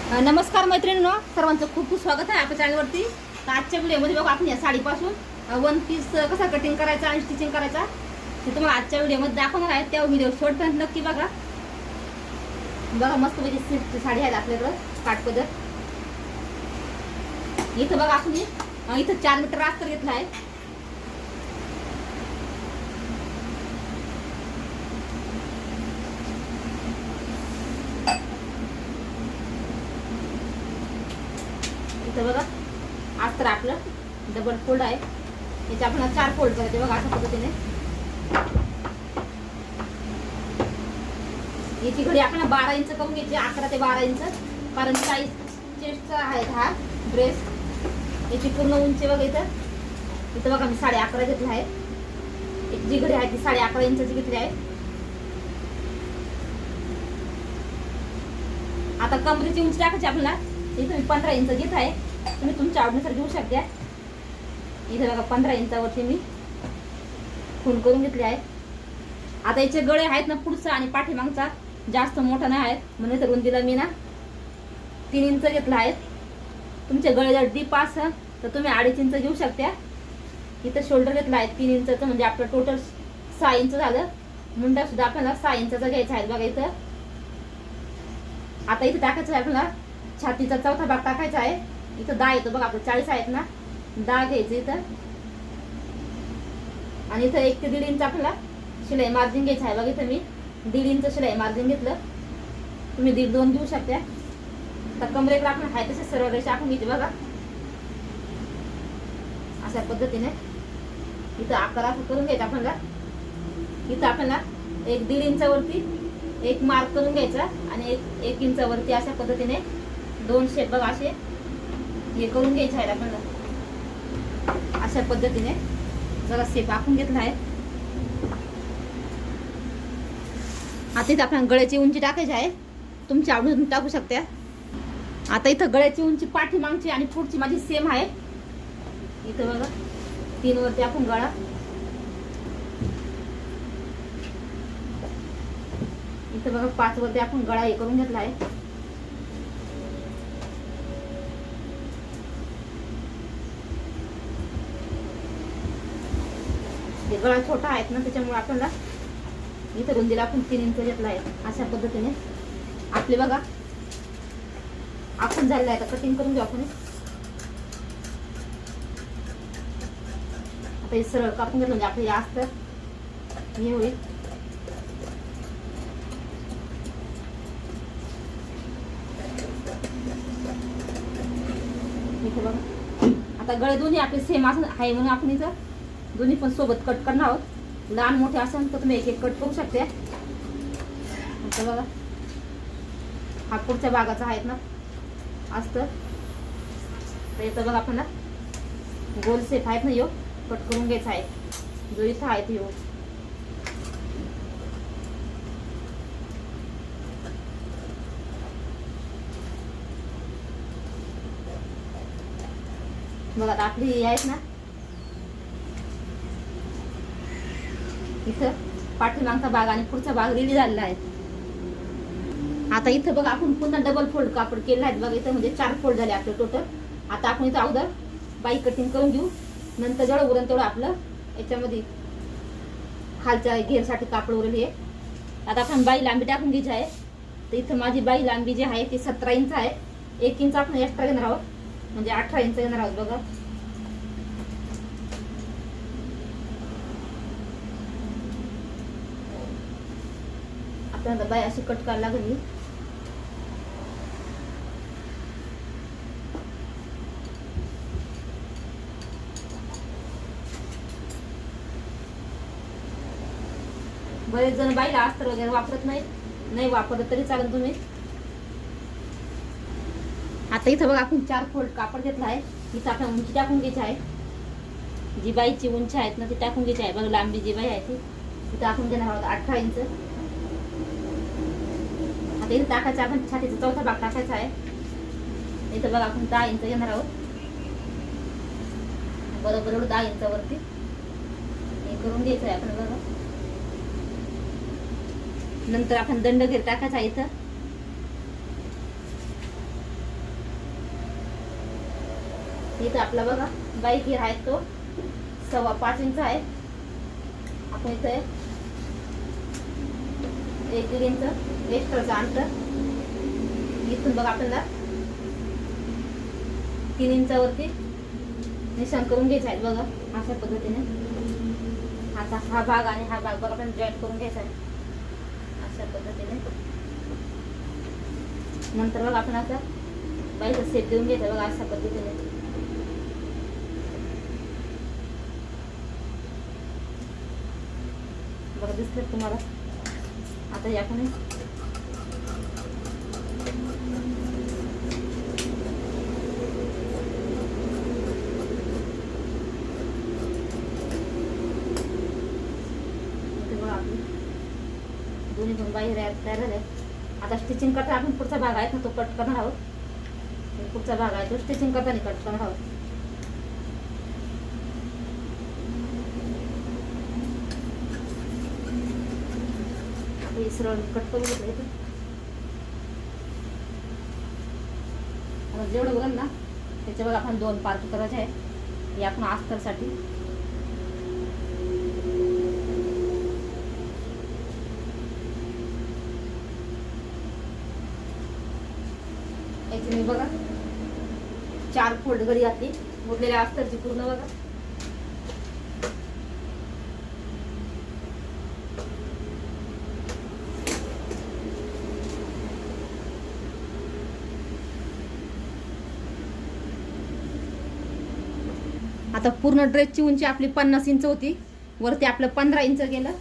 नमस्कार मैत्रिणींनो, सर्वांचं खूप खूप स्वागत आहे आपल्या चॅनलवरती. तर आजच्या व्हिडिओमध्ये बघा आपण या साडीपासून वन पीस कसा कटिंग करायचा आणि स्टिचिंग करायचा ते तुम्हाला आजच्या व्हिडिओमध्ये दाखवणार आहे. त्या व्हिडिओ शेवटपर्यंत नक्की बघा. बघा मस्त म्हणजे सिल्कची साडी आहे आपल्याकडं काठपदर. इथं बघा आपण इथं 4 मीटर अस्तर घेतलं आहे. इथं बघा अस्तर आपलं डबल फोल्ड आहे. याचे आपण 4 फोल्ड करायचे बघा अशा पद्धतीने. याची घडी आपण 12 इंच करून घ्यायची, 11 ते 12 इंच, कारण साईज चेस्टचा आहे हा ड्रेस. याची पूर्ण उंची बघा इथं बघा मी 11.5 घेतला आहे. एक जी घडी आहे ती 11.5 इंचाची घेतली आहे. आता कमरेची उंची टाकायची आपल्याला. इथं मी 15 इंच घेत आहे, तुम्ही तुमच्या आवडीनुसार घेऊ शकता. इथे बघा 15 इंचावरती मी खून करून घेतली आहे. आता याचे गळे आहेत ना पुढचा आणि पाठीमागचा जास्त मोठा नाही आहेत, म्हणून तर रुंदीला मी ना 3 इंच घेतला आहे. तुमचे गळे जर डीप असेल तर तुम्ही 2.5 इंच घेऊ शकता. इथं शोल्डर घेतला आहे 3 इंचचं, म्हणजे आपलं टोटल 6 इंच झालं. मुंडा सुद्धा आपल्याला 6 इंचाचा घ्यायचा आहे बघा इथं. आता इथं टाकायचं आहे आपल्याला छातीचा चौथा भाग टाकायचा आहे. इथं 10 येतो बघा, आपलं 40 आहेत ना, 10 घ्यायचं इथं. आणि इथं 1 ते 1.5 इंच आपल्याला शिलाई मार्जिन घ्यायचं आहे बघा. इथं मी 1.5 इंच शिलाई मार्जिन घेतलं, तुम्ही 1.5-2 घेऊ शकता. तर कमरेकडे आपण हाय तसे सरळ रेषा आपण घ्यायची बघा अशा पद्धतीने. इथं आकार असं करून घ्यायचा आपल्याला. इथं आपल्याला 1-1.5 इंचावरती एक मार्क करून घ्यायचा आणि 1 इंचावरती अशा पद्धतीने 2 शेप बघा असे हे करून घ्यायचे आहे आपल्याला. अशा पद्धतीने जरा शेप आखून घेतला आहे. आता इथं आपण गळ्याची उंची टाकायची आहे, तुमच्या आवडीने टाकू शकता. आता इथं गळ्याची उंची पाठीमागची आणि पुढची माझी सेम आहे. इथं बघा 3 वरती आपण गळा, इथं बघा 5 वरती आपण गळा हे करून घेतला आहे. हे गळा छोटा आहेत ना, त्याच्यामुळे आपल्याला इथं रुंदीला आपण 3 इंच घेतला आहे. अशा पद्धतीने आपले बघा आपण झालेलं आहे. आता कटिंग करून घेऊ आपण. आता हे सरळ कापून घेतलं म्हणजे आपलं हे अस्तर हे होईल. इथे बघा आता गळे दोन्ही आपले सेम असं आहे म्हणून आपण इथं दोन्ही पण सोबत कट करणार आहोत. लहान मोठे असेल तर तुम्ही एक कट करू शकते. आता बघा हा पुढच्या भागाचा आहेत ना अस्तर, तर याचा बघा आपण गोल शेप आहेत ना, यो कट करून घ्यायचा आहे जो इथं आहे तो. बघा आता आपली आहेत ना इथं पाठीमागचा भाग आणि पुढचा भाग रेडी झालेला आहे. आता इथं बघा आपण पुन्हा डबल फोल्ड कापड केलं आहे बघा इथं, म्हणजे 4 फोल्ड झाले आपले टोटल. आता आपण इथं अगोदर बाई कटिंग करून घेऊ, नंतर जेवढं उरण तेवढं आपलं याच्यामध्ये खालच्या घेरसाठी कापड उरेल हे. आता आपण बाई लांबी टाकून घ्यायची आहे. तर इथं माझी बाई लांबी जी आहे ती 17 इंच आहे. 1 इंच आपण एक्स्ट्रा घेणार आहोत, म्हणजे 18 इंच घेणार आहोत बघा. आपल्याला बाई अशी कट करायला लागली. बरेच जण बाईला अस्तर वगैरे वापरत नाही वापरत तरी चालेल तुम्ही. आता इथं बघा आपण 4 फोल्ड कापड घेतला आहे. इथं आपण उंची टाकून घ्यायची आहे. जी बाईची उंची आहेत ना ती टाकून घ्यायची आहे बघा. लांबी जी बाई आहे ती इथं आपण घेणार आहोत 18 इंच. आता इथं टाकायचं आपण छातीचा चौथा भाग टाकायचा आहे. इथं बघा आपण 10 इंच घेणार आहोत. बरोबर 10 इंचावरती हे करून घ्यायचं आहे आपण बघा. नंतर आपण दंड घेर टाकायचा इथं. इथं आपला बघा बाई घेर आहे तो 5.25 इंच आहे. आपण इथे 1.5 इंच एक्स्ट्राचं अंतर इथून बघा आपल्याला 3 इंचावरती निशाण करून घ्यायचं आहे बघा अशा पद्धतीने. आता हा भाग आणि हा भाग बघा आपण जॉईंट करून घ्यायचा आहे अशा पद्धतीने. नंतर बघा आपण आता बाईचा सेट देऊन घ्यायचा बघा अशा पद्धतीने. बघा दिसलं तुम्हाला. आता याकडे दोन्ही पण बाहेर तयार झाले. आता स्टिचिंग करता आपण पुढचा भाग आहे ना तो कट करणार आहोत. पुढचा भाग आहे तो स्टिचिंग करताना कट करणार आहोत. आता हे सरळ कट करून घेतलं इथं. आता जेवढं बघा ना त्याच्या बघा आपण 2 पार्ट करायचे आहे. हे आपण अस्तरसाठी याची मी बघा 4 फोल्ड घडी घातली उरलेल्या अस्तरची पूर्ण बघा. आता पूर्ण ड्रेसची उंची आपली 50 इंच होती. वरती आपलं 15 इंच गेलं.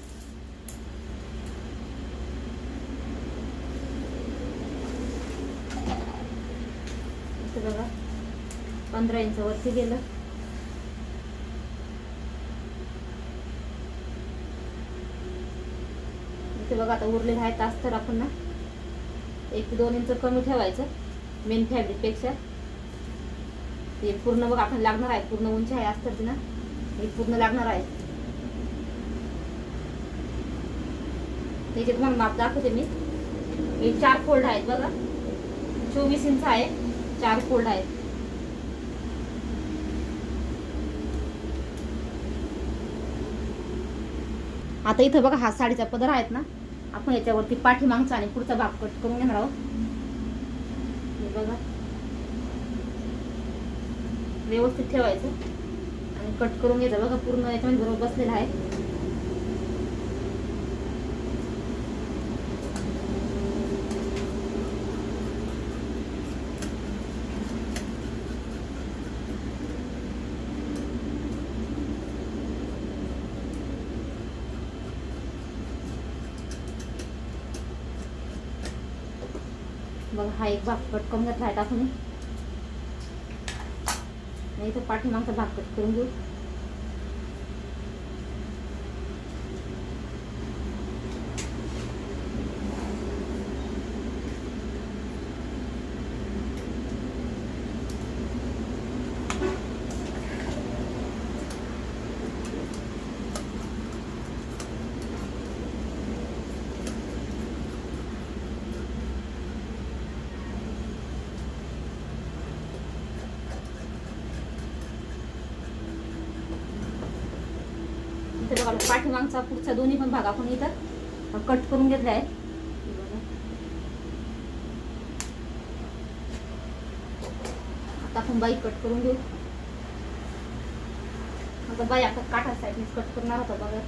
बघा 15 इंच वरती गेलं. इथे बघा आता उरलेलं आहे तास तर आपण ना 1 ते 2 इंच कमी ठेवायचं मेन फॅब्रिक पेक्षा. हे पूर्ण बघा आपण लागणार आहे. पूर्ण उंची आहे अस्तरची ना हे पूर्ण लागणार आहे. त्याचे तुम्हाला माप दाखवते मी. हे 4 फोल्ड आहेत बघा 24 इंच आहे. 4 फोल्ड आहेत. आता इथं बघा हा साडीचा पदर आहेत ना आपण याच्यावरती पाठीमागचा आणि पुढचा भाग कट करून घेणार आहोत. हे बघा व्यवस्थित ठेवायचं आणि कट करून घ्यायचं बघा. पूर्ण याच्यामध्ये बरोबर बसलेला आहे. बघा हा एक भाग कट करून घेतला आहे टाकून. इथं पाठीमागचा भाग कट करून घेऊ. इथे बघा पाठीमागचा पुढचा दोन्ही पण भाग आपण इथं कट करून घेतला आहे. आता आपण बाई कट करून घेऊ. आता बाई आता काठा साईडने कट करणार होता बघा.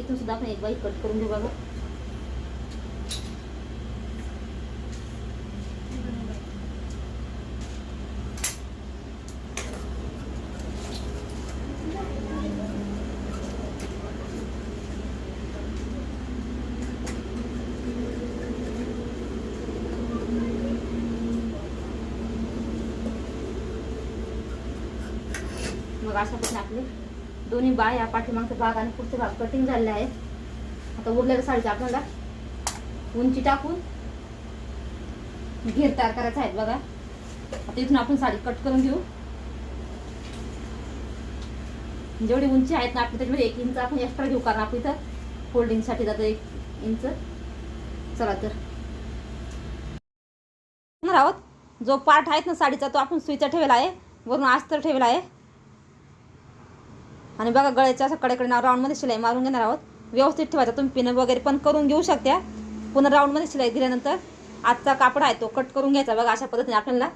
इथून सुद्धा आपण एक बाई कट करून घेऊ बघा. मग अशा पद्धतीने आपले दोन्ही बाय या पाठीमागचा भाग आणि पुढचा भाग कटिंग झालेले आहे. आता उरलेल्या साडीचा आपल्याला उंची टाकून घेर तयार करायचा आहे बघा. आता इथून आपण साडी कट करून घेऊ. जेवढी उंची आहेत ना आपली त्याच्यामध्ये 1 इंच आपण एक्स्ट्रा घेऊ, कारण आपण इथं फोल्डिंगसाठी जातं 1 इंच. चला तर आहोत. जो पार्ट आहे ना साडीचा तो आपण सुईचा ठेवला आहे, वरून अस्तर ठेवला आहे. आणि बघा गळ्याच्या असं कडेकडे राऊंडमध्ये शिलाई मारून घेणार आहोत. व्यवस्थित ठेवायचा. तुम्ही पिन वगैरे पण करून घेऊ शकता. पुन्हा राऊंडमध्ये शिलाई दिल्यानंतर आजचा कापड आहे तो कट करून घ्यायचा बघा अशा पद्धतीने आपल्याला.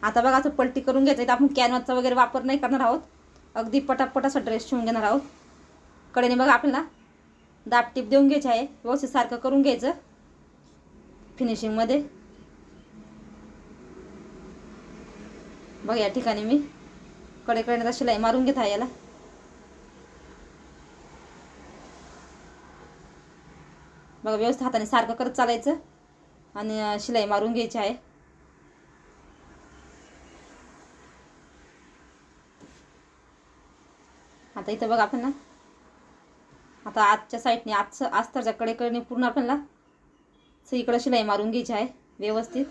आता बघा असं पलटी करून घ्यायचं. आपण कॅनव्हासचा वगैरे वापर नाही करणार आहोत. अगदी पटापट असा ड्रेस शिवून घेणार आहोत. कडेने बघा आपल्याला दाब टीप देऊन घ्यायची आहे. व्यवस्थित सारखं करून घ्यायचं फिनिशिंगमध्ये. बघा या ठिकाणी मी कडेकडे शिलाई मारून घेत आहे याला. बघा व्यवस्थित हाताने सारखं करत चालायचं आणि शिलाई मारून घ्यायची आहे. आता इथं बघा आपण ना आता आजच्या साईडने अस्तरच्या कडेकडे पूर्ण आपल्याला सगळीकडे शिलाई मारून घ्यायची आहे व्यवस्थित.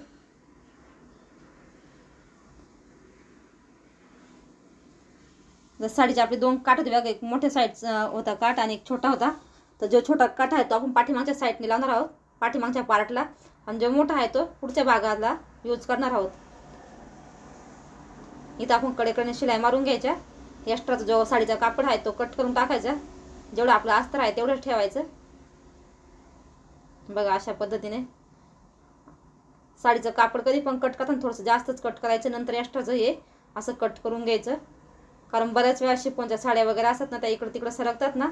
जर साडीचे आपले 2 काठ होते बघा. एक मोठ्या साईडचा होता काठ आणि एक छोटा होता. तर जो छोटा काठ आहे तो आपण पाठीमागच्या साईडने लावणार आहोत, पाठीमागच्या पार्टला. आणि जो मोठा आहे तो पुढच्या भागाला यूज करणार आहोत. इथं आपण कडेकडे शिलाई मारून घ्यायच्या. एक्स्ट्राचा जो साडीचा कापड आहे तो कट करून टाकायचा. जेवढं आपलं अस्तर आहे तेवढंच ठेवायचं. बघा अशा पद्धतीने साडीचं कापड कधी पण कट करताना थोडंसं जास्तच कट करायचं. नंतर एक्स्ट्राचं हे असं कट करून घ्यायचं. कारण बऱ्याच वेळा शिफॉनच्या साड्या वगैरे असतात ना त्या इकडं तिकडं सरकतात ना,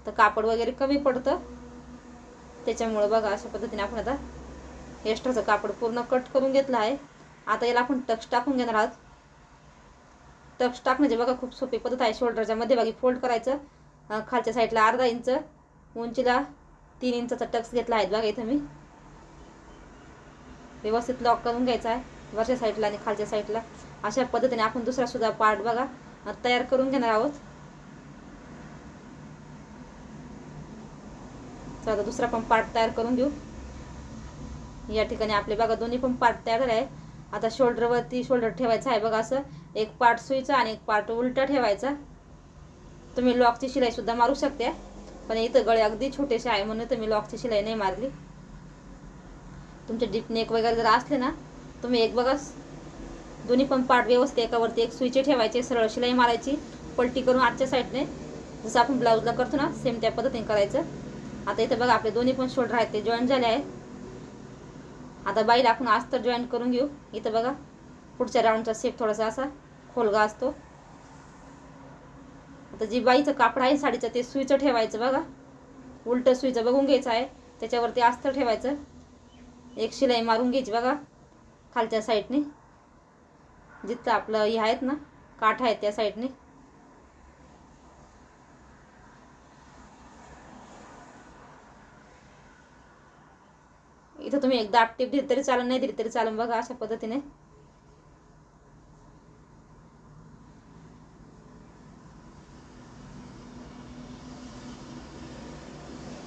तर कापड वगैरे कमी पडतं. त्याच्यामुळे बघा अशा पद्धतीने आपण आता एक्स्ट्राचं कापड पूर्ण कट करून घेतलं आहे. आता याला आपण टक्स टाकून घेणार आहोत. टक्स टाकण्याची बघा खूप सोपी पद्धत आहे. शोल्डरच्या मध्यभागी फोल्ड करायचं. खालच्या साईडला अर्धा इंच, उंचीला 3 इंचाचा टक्स घेतला आहे बघा. इथं मी व्यवस्थित लॉक करून घ्यायचा आहे वरच्या साईडला आणि खालच्या साईडला. अशा पद्धतीने आपण दुसरा सुद्धा पार्ट बघा तयार करून घेणार आहोत. चला दुसरा पण पार्ट तयार करून घेऊ. या ठिकाणी आपले बघा दोन्ही पण पार्ट तयार झाले आहे. आता शोल्डरवरती शोल्डर ठेवायचा आहे बघा. असं एक पार्ट सुईचा आणि एक पार्ट उलटा ठेवायचा. तुम्ही लॉकची शिलाई सुद्धा मारू शकता, पण इथं गळे अगदी छोटेसे आहे म्हणून तुम्ही लॉकची शिलाई नाही मारली. तुमचे डीप नेक वगैरे जर असले ना, तुम्ही एक बघा दोन्ही पण पार्ट व्यवस्थित एकावरती एक सुईचे ठेवायचे, सरळ शिलाई मारायची, पलटी करून आजच्या साईडने जसं आपण ब्लाऊजला करतो ना सेम त्या पद्धतीने करायचं. आता इथं बघा आपले दोन्ही पण शोल्डर आहेत ते जॉईंट झाले आहे. आता बाईला आपण अस्तर जॉईंट करून घेऊ. इथं बघा पुढच्या राऊंडचा शेप थोडासा असा खोलगा असतो. आता जी बाईचं कापड आहे साडीचं ते सुईचं ठेवायचं बघा. उलटं सुईचं बघून घ्यायचं आहे. त्याच्यावरती अस्तर ठेवायचं. एक शिलाई मारून घ्यायची बघा खालच्या साईडने. जिथं आपलं हे आहेत ना काठ आहेत त्या साईडने. इथं तुम्ही एकदा टिप दिली तरी चालेल, नाही दिली तरी चालेल बघा अशा पद्धतीने.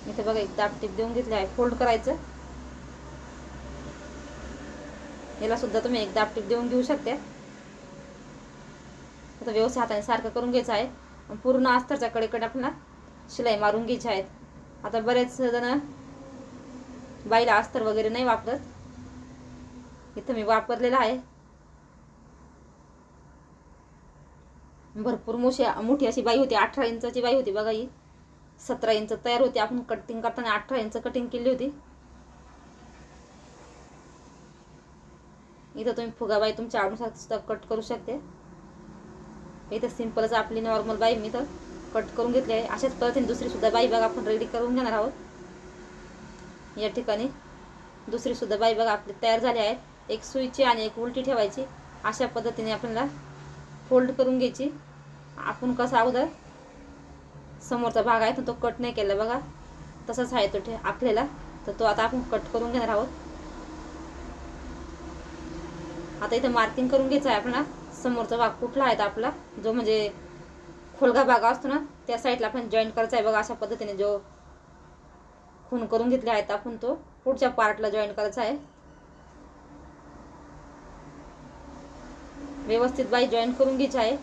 इथे बघा एक दाब टिप देऊन घेतली आहे. फोल्ड करायचं. याला सुद्धा तुम्ही एक दाब टिप देऊन घेऊ शकता. आता व्यवस्थित हाताने सारखं करून घ्यायचं आहे. पूर्ण अस्तरच्या कडेकडे आपल्याला शिलाई मारून घ्यायची आहेत. आता बरेच जण बाईला अस्तर वगैरे नाही वापरत. इथं मी वापरलेला आहे. भरपूर मोठी अशी बाई होती. 18 इंचाची बाई होती बघा. ही 17 इंच तयार होती. आपण कटिंग करताना 18 इंच कटिंग केली होती. इथं तुम्ही फुगाबाई तुमच्या आवडीनुसार सुद्धा कट करू शकते. इथं सिंपलच आपली नॉर्मल बाई मी तर कट करून घेतली आहे. अशाच पद्धतीने दुसरी सुद्धा बाई बघा आपण रेडी करून घेणार आहोत. या ठिकाणी दुसरी सुद्धा बाई बघा आपली तयार झाली आहे. एक सुईची आणि एक उलटी ठेवायची. अशा पद्धतीने आपल्याला फोल्ड करून घ्यायची. आपण कसा अगोदर समोरचा भाग आहे तो कट नाही केला बघा, तसाच आहे तो आपल्याला, तर तो आता आपण कट करून घेणार आहोत. आता इथं मार्किंग करून घ्यायचं आहे आपल्याला. समोरचा भाग कुठला आहे आपला, जो म्हणजे खोलगा भाग असतो ना, त्या साईडला आपण जॉईन करायचा आहे बघा. अशा पद्धतीने जो खून करून घेतले आहेत आपण तो पुढच्या पार्टला जॉईन करायचा आहे. व्यवस्थित बाई जॉईन करून घ्यायची आहे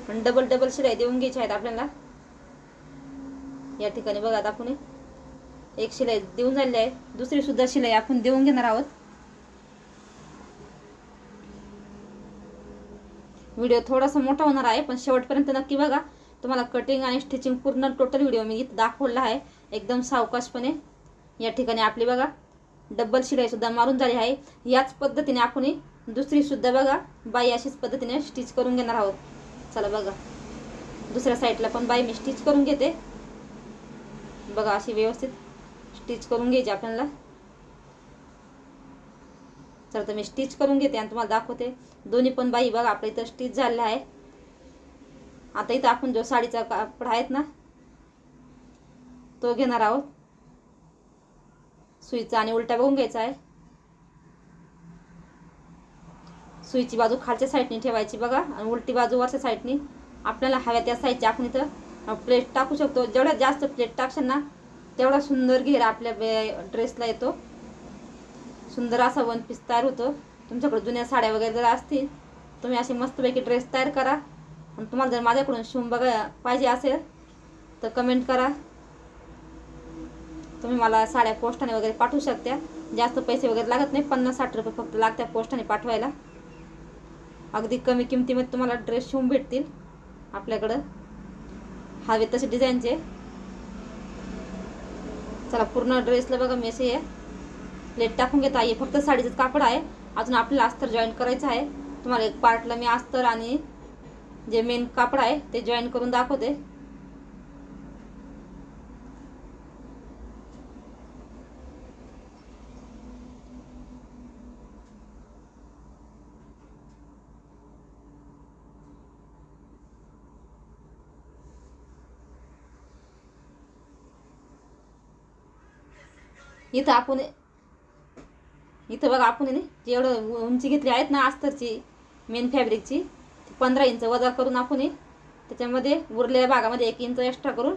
आणि डबल डबल शिलाई देऊन घ्यायची आहेत आपल्याला. या ठिकाणी बघा आता आपण एक शिलाई देऊन झालेली आहे. दुसरी सुद्धा शिलाई आपण देऊन घेणार आहोत. व्हिडिओ थोडासा मोठा होणार आहे, पण शेवटपर्यंत नक्की बघा. तुम्हाला कटिंग आणि स्टिचिंग पूर्ण टोटल व्हिडिओ मी इथं दाखवला आहे एकदम सावकाशपणे. या ठिकाणी आपली बघा डबल शिलाई सुद्धा मारून झाली आहे. याच पद्धतीने आपण दुसरी सुद्धा बघा बाई अशीच पद्धतीने स्टिच करून घेणार आहोत. चला बघा, दुसऱ्या साईडला पण बाई मी स्टिच करून घेते बघा. अशी व्यवस्थित स्टिच करून घ्यायची आपल्याला. चला तर मी स्टिच करून घेते आणि तुम्हाला दाखवते. दोन्ही पण बाई बघा आपल्या इथं स्टिच झालेला आहे. आता इथं आपण जो साडीचा कापड आहेत ना तो घेणार आहोत. सुईचा आणि उलटा बघून घ्यायचा आहे. सुईची बाजू खालच्या साईडने ठेवायची बघा आणि उलटी बाजू वरच्या साईडने. आपल्याला हव्या त्या साईडची आपण इथं प्लेट टाकू शकतो. जेवढ्या जास्त प्लेट टाकशाल ना तेवढा सुंदर घेर आपल्या ड्रेसला येतो. सुंदर असा वन पीस तयार होतो. तुमच्याकडे जुन्या साड्या वगैरे जर असतील तुम्ही अशी मस्तपैकी ड्रेस तयार करा. आणि तुम्हाला जर माझ्याकडून शिवून बघा पाहिजे असेल तर कमेंट करा. तुम्ही मला साड्या पोस्टाने वगैरे पाठवू शकता. जास्त पैसे वगैरे लागत नाही, 50-60 रुपये फक्त लागतात पोस्टाने पाठवायला. अगदी कमी किमतीमध्ये तुम्हाला ड्रेस शिवून भेटतील आपल्याकडं हवे तसे डिझाईनचे. चला पूर्ण ड्रेसला बघा मी असे प्लेट टाकून घेत आहे. फक्त साडीचंच कापड आहे, अजून आपल्याला अस्तर जॉईन करायचं आहे. तुम्हाला एक पार्टला मी अस्तर आणि जे मेन कापड आहे ते जॉईन करून दाखवते. इथं बघा आपण जेवढं उंची घेतली आहेत ना अस्तरची मेन फॅब्रिकची 15 इंच वजा करून आपण त्याच्यामध्ये उरलेल्या भागामध्ये 1 इंच एक्स्ट्रा करून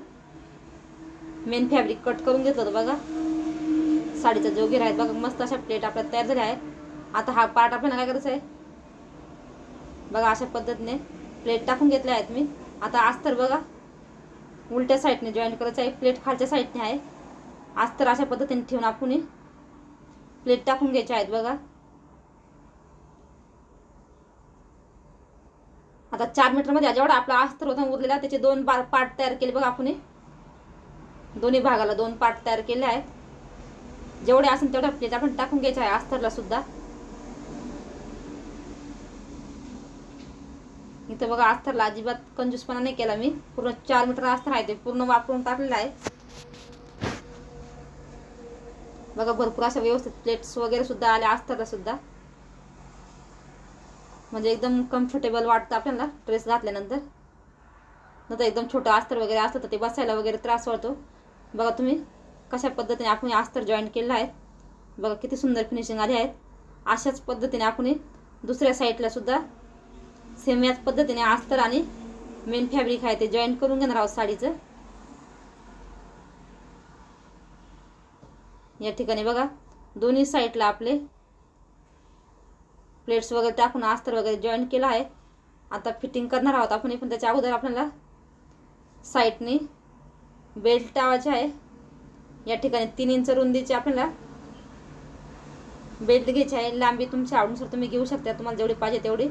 मेन फॅब्रिक कट करून घेतलं होतं बघा. साडीचा जो घेर आहे बघा मस्त अशा प्लेट आपल्याला तयार झाल्या आहेत. आता हा पार्ट आपल्याला काय करायचं आहे बघा. अशा पद्धतीने प्लेट टाकून घेतल्या आहेत मी. आता अस्तर बघा उलट्या साईडने जॉईन करायचं आहे. प्लेट खालच्या साईडने आहे. अस्तर अशा पद्धतीने ठेवून आपण प्लेट टाकून घ्यायचे आहेत बघा. आता 4 मीटरमध्ये जेवढा आपला अस्तर होता उरलेला त्याचे 2 पार्ट तयार केले बघा आपण. दोन्ही भागाला 2 पार्ट तयार केले आहेत. जेवढे असेल तेवढ्या प्लेट आपण टाकून घ्यायचे आहे अस्तरला सुद्धा. इथं बघा अस्तरला अजिबात कंजूसपणा नाही केला मी. पूर्ण 4 मीटर अस्तर आहे ते पूर्ण वापरून टाकलेलं आहे बघा. भरपूर अशा व्यवस्थित प्लेट्स वगैरे सुद्धा आल्या अस्तरला सुद्धा. म्हणजे एकदम कम्फर्टेबल वाटतं आपल्याला ड्रेस घातल्यानंतर. नंतर एकदम छोटं अस्तर वगैरे असतं तर ते बसायला वगैरे त्रास होतो. बघा तुम्ही कशा पद्धतीने आपण अस्तर जॉईन केलं आहे बघा. किती सुंदर फिनिशिंग आली आहेत. अशाच पद्धतीने आपण दुसऱ्या साईडला सुद्धा सेम याच पद्धतीने अस्तर आणि मेन फॅब्रिक आहे ते जॉईन करून घेणार आहोत साडीचं. या ठिकाणी बघा दोन्ही साईडला आपले प्लेट्स वगैरे टाकून अस्तर वगैरे जॉईन केलं आहे. आता फिटिंग करणार आहोत आपण. पण त्याच्या अगोदर आपल्याला साईडने बेल्ट लावायचे आहे. या ठिकाणी 3 इंच रुंदीची आपल्याला बेल्ट घ्यायची आहे. लांबी तुमच्या आवडीनुसार तुम्ही घेऊ शकता, तुम्हाला जेवढी पाहिजे तेवढी.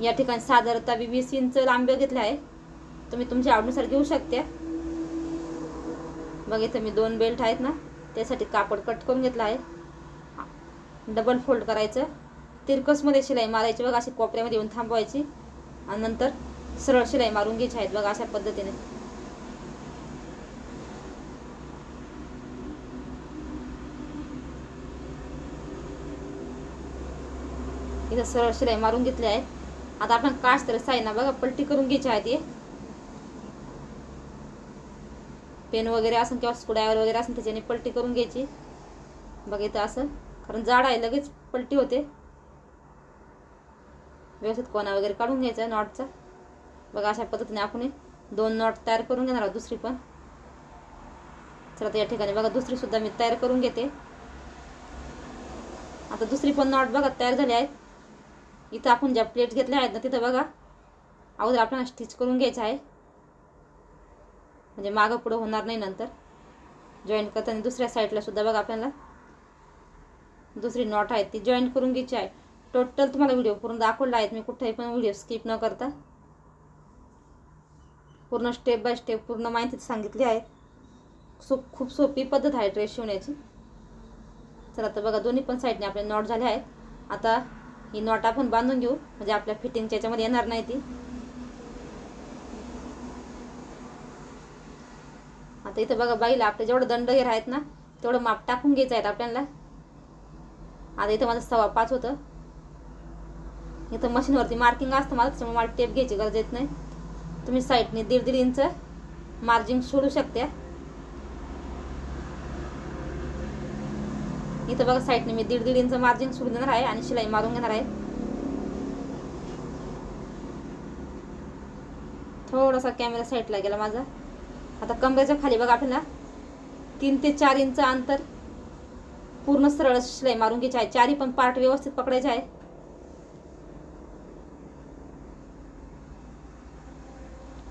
या ठिकाणी साधारणतः 20 इंच लांबी घेतली आहे. तुम्ही तुमच्या आवडीनुसार घेऊ शकता. बघा इथं मी 2 बेल्ट आहेत ना त्यासाठी कापड कट करून घेतला आहे. डबल फोल्ड करायचं तिरकसमध्ये शिलाई मारायची बघा, अशी कोपऱ्यामध्ये येऊन थांबवायची आणि नंतर सरळ शिलाई मारून घ्यायची आहेत बघा अशा पद्धतीने. इथं सरळ शिलाई मारून घेतली आहे. आता आपण काच तर साईना बघा पलटी करून घ्यायची आहे. ती पेन वगैरे असेल किंवा स्क्रूड्रायव्हर वगैरे असेल त्याच्याने पलटी करून घ्यायची बघा. इथं असं कारण जाड आहे लगेच पलटी होते. व्यवस्थित कोना वगैरे काढून घ्यायचा नॉटचा बघा. अशा पद्धतीने आपण 2 नॉट तयार करून घेणार आहोत. दुसरी पण चला तर या ठिकाणी बघा दुसरी सुद्धा मी तयार करून घेते. आता दुसरी पण नॉट बघा तयार झाली आहेत. इथं आपण ज्या प्लेट घेतल्या आहेत ना तिथं बघा अगोदर आपल्याला स्टिच करून घ्यायचं आहे म्हणजे मागं पुढं होणार नाही. नंतर जॉईंट करताना दुसऱ्या साईडला सुद्धा बघा आपल्याला दुसरी नॉट आहे ती जॉईंट करून घ्यायची आहे. टोटल तुम्हाला व्हिडिओ पूर्ण दाखवला आहे मी, कुठेही पण व्हिडिओ स्किप न करता पूर्ण स्टेप बाय स्टेप पूर्ण माहिती सांगितली आहे. खूप सोपी पद्धत आहे ड्रेस शिवण्याची. चला तर बघा दोन्ही पण साईडने आपले नॉट झाले आहेत. आता ही नॉट आपण बांधून घेऊ म्हणजे आपल्या फिटिंगच्या याच्यामध्ये येणार नाही ती. आता इथं बघा बाईला आपले जेवढं दंड घेर आहेत ना तेवढं माप टाकून घ्यायचं आहे आपल्याला. आता इथं माझं 5.25 होतं. इथं मशीनवरती मार्किंग असतं माझं त्याच्यामुळे मला टेप घ्यायची गरज येत नाही. तुम्ही साईडने 1.5 इंच मार्जिन सोडू शकता. इथं बघा साईडने मी 1.5 इंच मार्जिन सोडून देणार आहे आणि शिलाई मारून घेणार आहे. थोडासा कॅमेरा साईडला गेला माझा. आता कमरेच्या खाली बघा आपल्याला 3 ते 4 इंच अंतर पूर्ण सरळ शिलाई मारून घ्यायची आहे. चारी पण पार्ट व्यवस्थित पकडायचे आहे.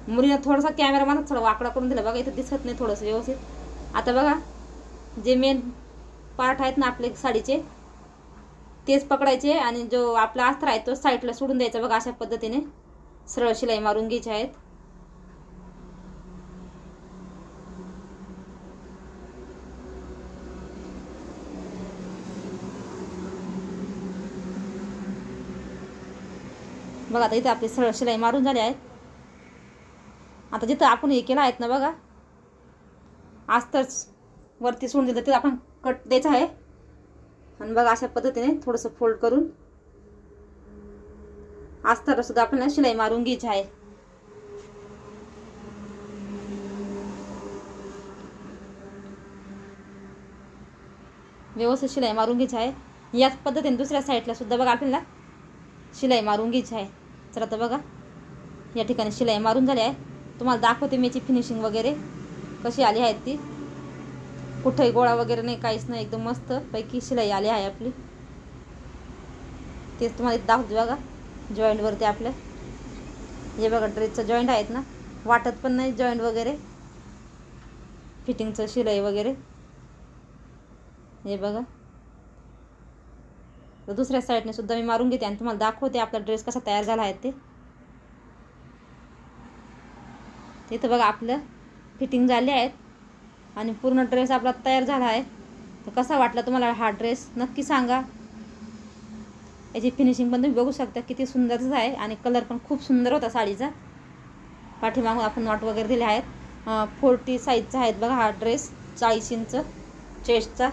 मुलीने थोडासा कॅमेरा मला थोडा वाकडा करून दिला बघा, इथं दिसत नाही थोडंसं व्यवस्थित. आता बघा जे मेन पार्ट आहेत ना आपले साडीचे तेच पकडायचे आणि जो आपला अस्तर आहे तो साईडला सोडून द्यायचा बघा. अशा पद्धतीने सरळ शिलाई मारून घ्यायची आहेत. बघा आता इथं आपली सरळ शिलाई मारून झाली आहे. आता जिथं आपण हे केलं आहेत ना बघा अस्तर वरती सोडून दिलं ते आपण कट द्यायचं आहे आणि बघा अशा पद्धतीने थोडंसं फोल्ड करून अस्तर सुद्धा आपल्याला शिलाई मारून घ्यायची आहे. व्यवस्थित शिलाई मारून घ्यायची आहे. याच पद्धतीने दुसऱ्या साईडला सुद्धा बघा आपल्याला शिलाई मारून घ्यायची आहे. चला तर बघा या ठिकाणी शिलाई मारून झाली आहे. तुम्हाला दाखवते मी याची फिनिशिंग वगैरे कशी आली आहे ती. कुठेही गोळा वगैरे नाही काहीच नाही, एकदम मस्त पैकी शिलाई आली आहे आपली. तेच तुम्हाला दाखवते बघा जॉईंटवरती आपल्या हे बघा ड्रेसचं जॉईंट आहेत ना, वाटत पण नाही जॉईंट वगैरे फिटिंगचं शिलाई वगैरे. हे बघा तर दुसऱ्या साईडने सुद्धा मी मारून घेते आणि तुम्हाला दाखवते आपला ड्रेस कसा तयार झाला आहे ते. इथं बघा आपलं फिटिंग झाली आहेत आणि पूर्ण ड्रेस आपला तयार झाला आहे. तर कसा वाटला तुम्हाला हा ड्रेस नक्की सांगा. याची फिनिशिंग पण तुम्ही बघू शकता किती सुंदरच आहे आणि कलर पण खूप सुंदर होता साडीचा. पाठीमागून आपण नॉट वगैरे दिले आहेत. 40 साईजचा आहेत बघा हा ड्रेस, 40 इंच चेस्टचा.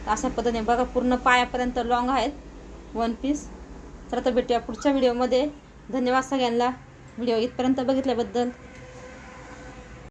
अशा पद्धतीने बघा पूर्ण पायापर्यंत लॉंग आहेत 1 पीस. तर आता भेटूया पुढच्या व्हिडिओमध्ये. धन्यवाद सगळ्यांना व्हिडिओ इथपर्यंत बघितल्याबद्दल.